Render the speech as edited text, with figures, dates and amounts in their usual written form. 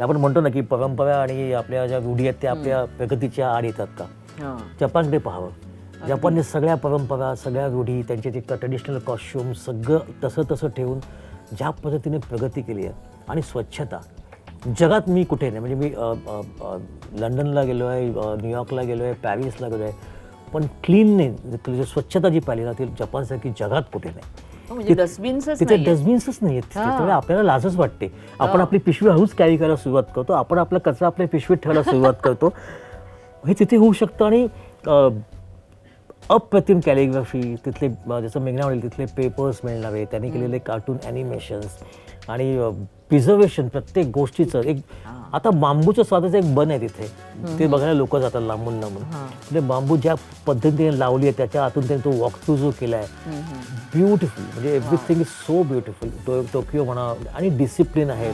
आपण म्हणतो ना की परंपरा आणि आपल्या ज्या रूढी आहेत त्या आपल्या प्रगतीच्या आड येतात का. जपानकडे पाहावं. जपानने सगळ्या परंपरा, सगळ्या रूढी, त्यांचे ते ट्रेडिशनल कॉस्ट्युम सगळं तसं ठेवून ज्या पद्धतीने प्रगती केली आहे. आणि स्वच्छता जगात मी कुठे नाही, म्हणजे मी लंडनला गेलो आहे, न्यूयॉर्कला गेलो आहे, पॅरिसला गेलो आहे, पण क्लीननेस स्वच्छता जी पाहिली ना ती जपानसारखी जगात कुठे नाही. म्हणजे डस्टबिन्सच तिथे डस्टबिन्सच नाही आहेत. त्यामुळे आपल्याला लाजच वाटते. आपण आपली पिशवी हळूच कॅरी करायला सुरुवात करतो, आपण आपला कचरा आपल्या पिशवीत ठेवायला सुरुवात करतो. हे तिथे होऊ शकतं. आणि अप्रतिम कॅलिग्राफी तिथले, जसं मेघना म्हणेल तिथले पेपर्स मिळणारे, त्यांनी केलेले कार्टून ॲनिमेशन्स आणि प्रिझर्वेशन प्रत्येक गोष्टीचं. एक आता बांबूच्या स्वादाचं एक बन आहे तिथे, ते बघायला लोक जातात लांबून लांबून. म्हणजे बांबू ज्या पद्धतीने लावली आहे त्याच्या आतून त्यांनी तो वॉक थ्रू जो केला आहे, ब्युटिफुल. म्हणजे everything is so beautiful. Tokyo म्हणा, आणि डिसिप्लिन आहे.